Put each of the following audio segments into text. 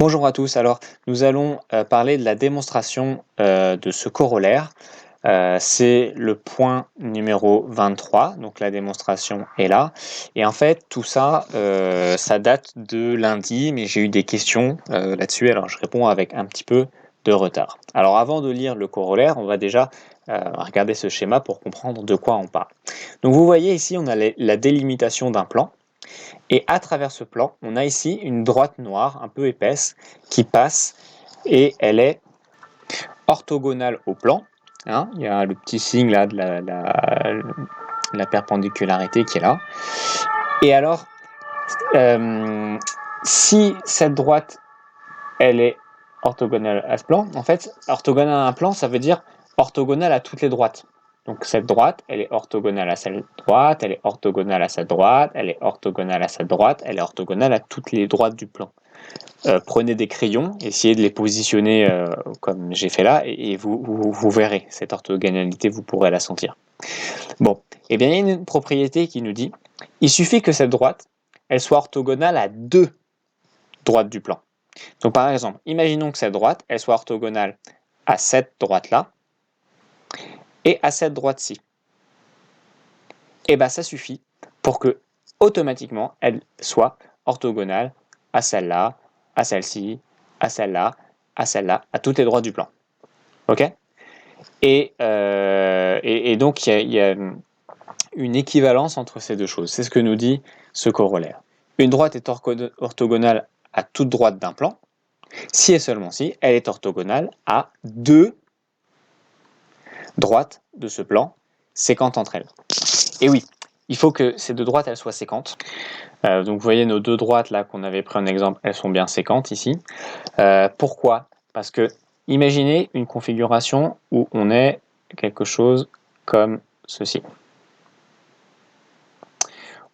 Bonjour à tous, alors nous allons parler de la démonstration de ce corollaire. C'est le point numéro 23, donc la démonstration est là. Et en fait, tout ça, ça date de lundi, mais j'ai eu des questions là-dessus, alors je réponds avec un petit peu de retard. Alors avant de lire le corollaire, on va déjà regarder ce schéma pour comprendre de quoi on parle. Donc vous voyez ici, on a la délimitation d'un plan. Et à travers ce plan, on a ici une droite noire un peu épaisse qui passe et elle est orthogonale au plan. Hein, il y a le petit signe là de la perpendicularité qui est là. Et alors, si cette droite, elle est orthogonale à ce plan, en fait, orthogonale à un plan, ça veut dire orthogonale à toutes les droites. Donc cette droite, elle est orthogonale à cette droite, elle est orthogonale à cette droite, elle est orthogonale à cette droite, elle est orthogonale à toutes les droites du plan. Prenez des crayons, essayez de les positionner comme j'ai fait là, et vous verrez cette orthogonalité, vous pourrez la sentir. Bon, et bien il y a une propriété qui nous dit, il suffit que cette droite, elle soit orthogonale à deux droites du plan. Donc par exemple, imaginons que cette droite, elle soit orthogonale à cette droite-là, et à cette droite-ci. Et bien ça suffit pour que automatiquement elle soit orthogonale à celle-là, à celle-ci, à celle-là, à celle-là, à toutes les droites du plan. Ok ? Et donc il y a une équivalence entre ces deux choses. C'est ce que nous dit ce corollaire. Une droite est orthogonale à toute droite d'un plan, si et seulement si elle est orthogonale à deux droites de ce plan séquentes entre elles. Et oui, il faut que ces deux droites elles soient séquentes. Donc vous voyez nos deux droites là qu'on avait pris en exemple, elles sont bien séquentes ici. Pourquoi ? Parce que imaginez une configuration où on est quelque chose comme ceci.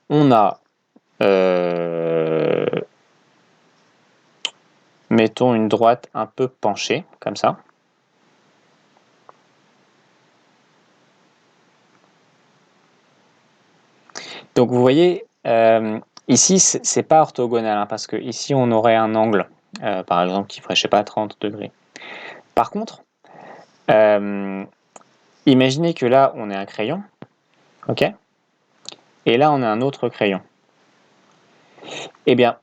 On a, mettons une droite un peu penchée, comme ça. Donc vous voyez, ici c'est pas orthogonal, hein, parce que ici on aurait un angle, par exemple, qui ferait, je sais pas, 30 degrés. Par contre, imaginez que là on est un crayon, ok ? Et là on a un autre crayon. Eh bien,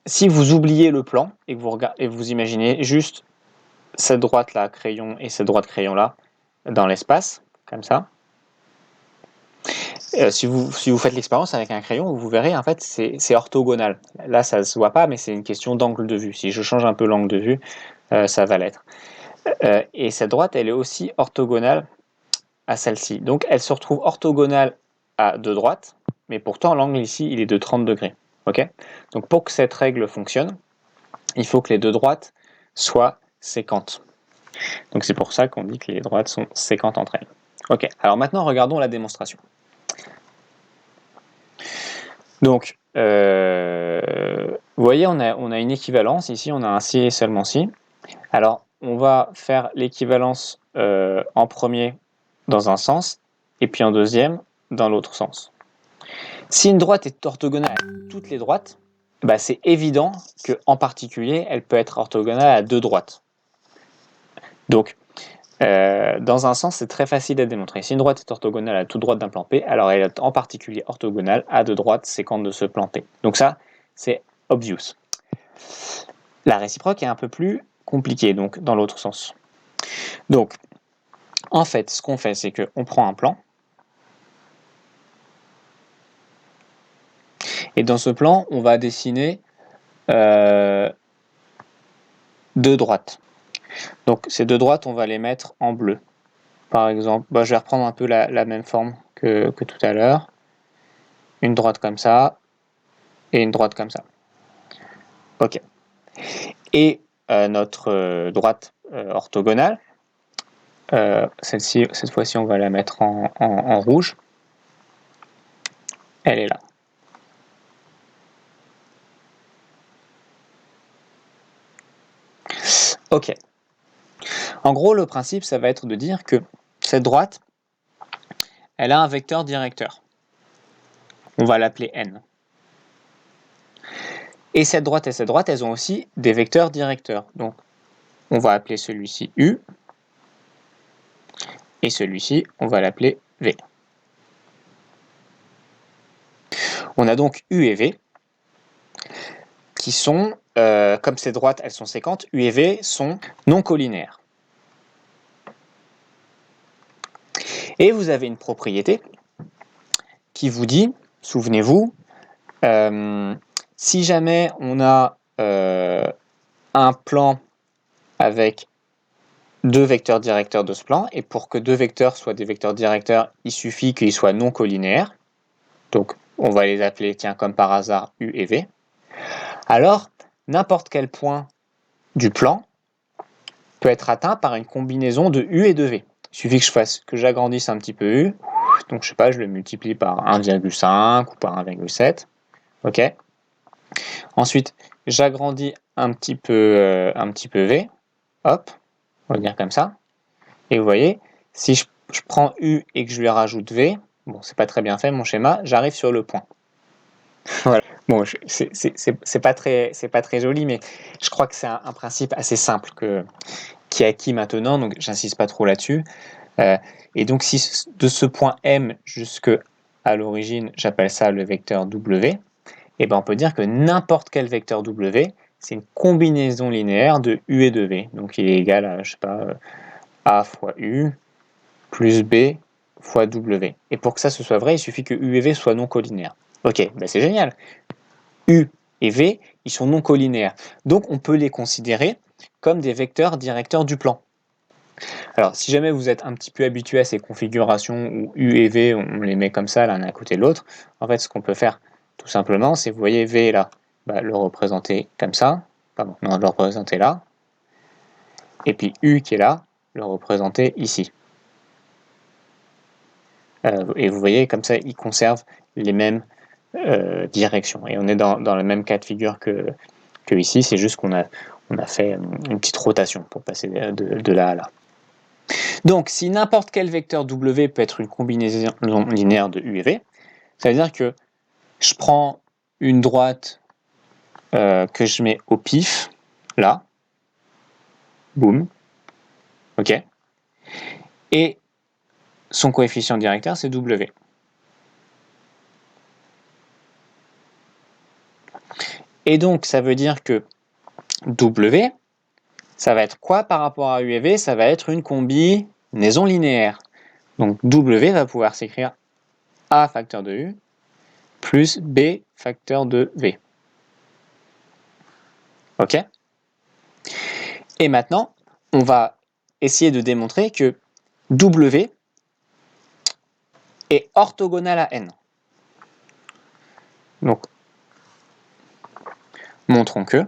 si vous oubliez le plan et que vous imaginez juste cette droite là crayon et cette droite crayon là dans l'espace, comme ça, si vous faites l'expérience avec un crayon, vous verrez en fait c'est orthogonal. Là ça se voit pas, mais c'est une question d'angle de vue. Si je change un peu l'angle de vue, ça va l'être. Et cette droite, elle est aussi orthogonale à celle-ci. Donc elle se retrouve orthogonale à deux droites, mais pourtant l'angle ici il est de 30 degrés. Okay ? Donc pour que cette règle fonctionne, il faut que les deux droites soient séquentes. Donc c'est pour ça qu'on dit que les droites sont séquentes entre elles. Ok, alors maintenant regardons la démonstration. Donc, vous voyez, on a une équivalence, ici on a un si et seulement si. Alors, on va faire l'équivalence en premier dans un sens, et puis en deuxième dans l'autre sens. Si une droite est orthogonale à toutes les droites, bah c'est évident qu'en particulier, elle peut être orthogonale à deux droites. Donc, dans un sens, c'est très facile à démontrer. Si une droite est orthogonale à toute droite d'un plan P, alors elle est en particulier orthogonale à deux droites séquentes de ce plan P. Donc ça, c'est obvious. La réciproque est un peu plus compliquée, donc dans l'autre sens. Donc, en fait, ce qu'on fait, c'est qu'on prend un plan, et dans ce plan, on va dessiner deux droites. Donc, ces deux droites, on va les mettre en bleu. Par exemple, je vais reprendre un peu la même forme que tout à l'heure. Une droite comme ça, et une droite comme ça. Ok. Et notre droite orthogonale, celle-ci, cette fois-ci, on va la mettre en rouge. Elle est là. Ok. En gros, le principe, ça va être de dire que cette droite, elle a un vecteur directeur. On va l'appeler n. Et cette droite, elles ont aussi des vecteurs directeurs. Donc, on va appeler celui-ci U, et celui-ci, on va l'appeler V. On a donc U et V, qui sont, comme ces droites, elles sont séquentes, U et V sont non collinaires. Et vous avez une propriété qui vous dit, souvenez-vous, si jamais on a un plan avec deux vecteurs directeurs de ce plan, et pour que deux vecteurs soient des vecteurs directeurs, il suffit qu'ils soient non collinaires. Donc, on va les appeler, tiens, comme par hasard, U et V. Alors, n'importe quel point du plan peut être atteint par une combinaison de U et de V. Il suffit que j'agrandisse un petit peu U. Donc, je sais pas, je le multiplie par 1,5 ou par 1,7. OK. Ensuite, j'agrandis un petit peu V. Hop, on va dire comme ça. Et vous voyez, si je prends U et que je lui rajoute V, bon, c'est pas très bien fait mon schéma, j'arrive sur le point. Voilà. Bon, c'est pas très joli, mais je crois que c'est un principe assez simple qui est acquis maintenant, donc j'insiste pas trop là-dessus. Et donc, si de ce point M jusqu'à l'origine, j'appelle ça le vecteur W, et ben on peut dire que n'importe quel vecteur W, c'est une combinaison linéaire de U et de V. Donc, il est égal à, je sais pas, A fois U plus B fois W. Et pour que ça ce soit vrai, il suffit que U et V soient non collinaires. Ok, ben c'est génial. U et V, ils sont non collinaires. Donc, on peut les considérer comme des vecteurs directeurs du plan. Alors, si jamais vous êtes un petit peu habitué à ces configurations où U et V, on les met comme ça, l'un à côté de l'autre, en fait, ce qu'on peut faire, tout simplement, c'est, vous voyez, V là, bah, le représenter comme ça, pardon, non, le représenter là, et puis U qui est là, le représenter ici. Et vous voyez, comme ça, il conserve les mêmes directions. Et on est dans le même cas de figure que ici, c'est juste qu'on a fait une petite rotation pour passer de là à là. Donc, si n'importe quel vecteur W peut être une combinaison linéaire de U et V, ça veut dire que je prends une droite que je mets au pif, là, boum, ok, et son coefficient directeur, c'est W. Et donc, ça veut dire que W, ça va être quoi par rapport à U et V? Ça va être une combinaison linéaire. Donc, W va pouvoir s'écrire A facteur de U plus B facteur de V. Ok? Et maintenant, on va essayer de démontrer que W est orthogonal à N. Donc, montrons que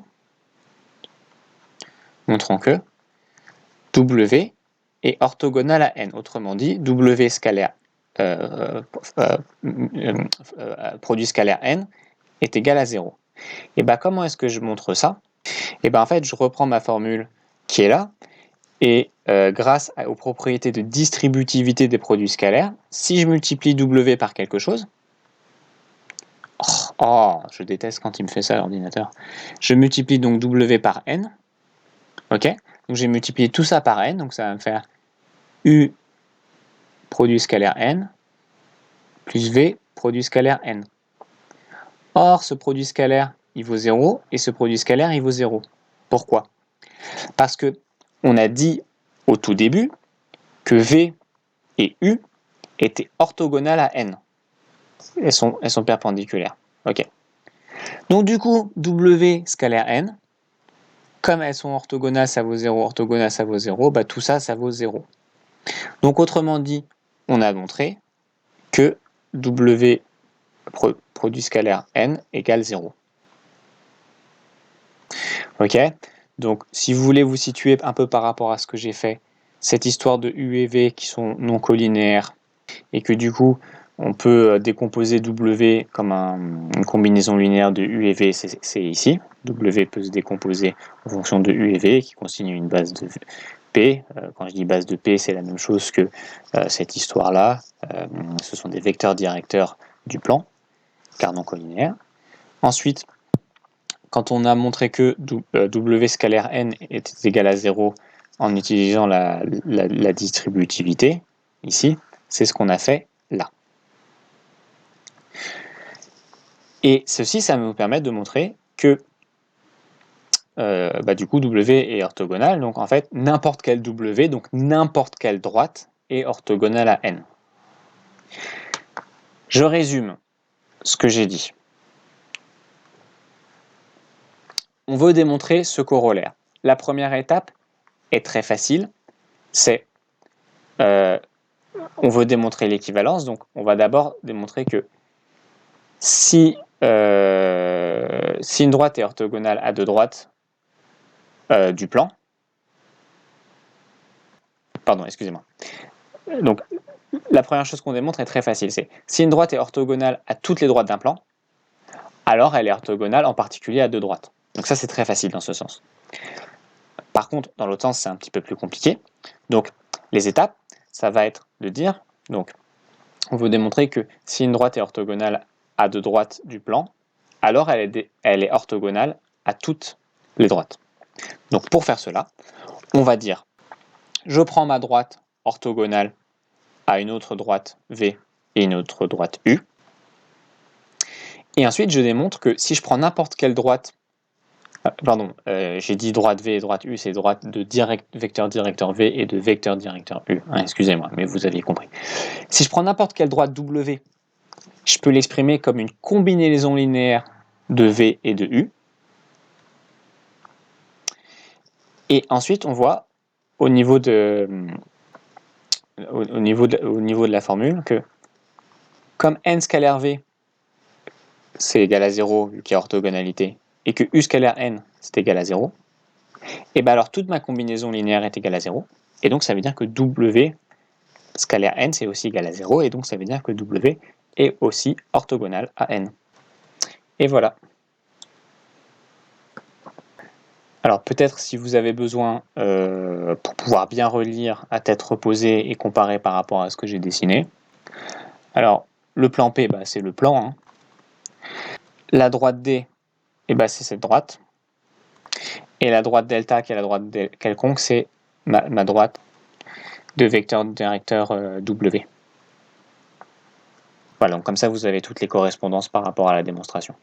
W est orthogonal à N. Autrement dit, W scalaire produit scalaire N est égal à 0. Et bien, comment est-ce que je montre ça? Et bien, en fait, je reprends ma formule qui est là, et grâce aux propriétés de distributivité des produits scalaires, si je multiplie W par quelque chose, je déteste quand il me fait ça l'ordinateur, je multiplie donc W par N, ok? Donc j'ai multiplié tout ça par N, donc ça va me faire U produit scalaire N plus V produit scalaire N. Or, ce produit scalaire, il vaut 0, et ce produit scalaire, il vaut 0. Pourquoi? Parce que on a dit au tout début que V et U étaient orthogonales à N. Elles sont perpendiculaires. Ok. Donc du coup, W scalaire N, comme elles sont orthogonales, ça vaut 0, orthogonales, ça vaut 0, bah tout ça, ça vaut 0. Donc autrement dit, on a montré que W produit scalaire N égale 0. Ok? Donc si vous voulez vous situer un peu par rapport à ce que j'ai fait, cette histoire de U et V qui sont non collinéaires, et que du coup, on peut décomposer W comme une combinaison linéaire de U et V, c'est ici. W peut se décomposer en fonction de U et V, qui consigne une base de P. Quand je dis base de P, c'est la même chose que cette histoire-là. Ce sont des vecteurs directeurs du plan, car non collinéaires. Ensuite, quand on a montré que W scalaire n était égal à 0 en utilisant la distributivité, ici, c'est ce qu'on a fait là. Et ceci, ça va nous permettre de montrer que du coup, W est orthogonal. Donc, en fait, n'importe quel W, donc n'importe quelle droite, est orthogonale à n. Je résume ce que j'ai dit. On veut démontrer ce corollaire. La première étape est très facile. C'est on veut démontrer l'équivalence. Donc, on va d'abord démontrer que si une droite est orthogonale à deux droites du plan, pardon, excusez-moi. Donc, la première chose qu'on démontre est très facile. C'est si une droite est orthogonale à toutes les droites d'un plan, alors elle est orthogonale en particulier à deux droites. Donc ça, c'est très facile dans ce sens. Par contre, dans l'autre sens, c'est un petit peu plus compliqué. Donc, les étapes, ça va être de dire, donc, on veut démontrer que si une droite est orthogonale à deux droites du plan, alors elle est orthogonale à toutes les droites. Donc, pour faire cela, on va dire, je prends ma droite orthogonale à une autre droite V et une autre droite U. Et ensuite, je démontre que si je prends n'importe quelle droite, j'ai dit droite V et droite U, c'est droite de vecteur directeur V et de vecteur directeur U. Excusez-moi, mais vous aviez compris. Si je prends n'importe quelle droite W, je peux l'exprimer comme une combinaison linéaire de V et de U. Et ensuite, on voit au niveau de la formule que comme n scalaire V, c'est égal à 0 vu qu'il y a orthogonalité, et que U scalaire n, c'est égal à 0, et bien alors toute ma combinaison linéaire est égale à 0, et donc ça veut dire que W scalaire n, c'est aussi égal à 0, et donc ça veut dire que W est aussi orthogonal à n. Et voilà. Alors peut-être si vous avez besoin, pour pouvoir bien relire à tête reposée et comparer par rapport à ce que j'ai dessiné, alors le plan P, c'est le plan. Hein. La droite D, c'est cette droite. Et la droite delta, qui est la droite quelconque, c'est ma droite de vecteur directeur W. Voilà, donc comme ça vous avez toutes les correspondances par rapport à la démonstration.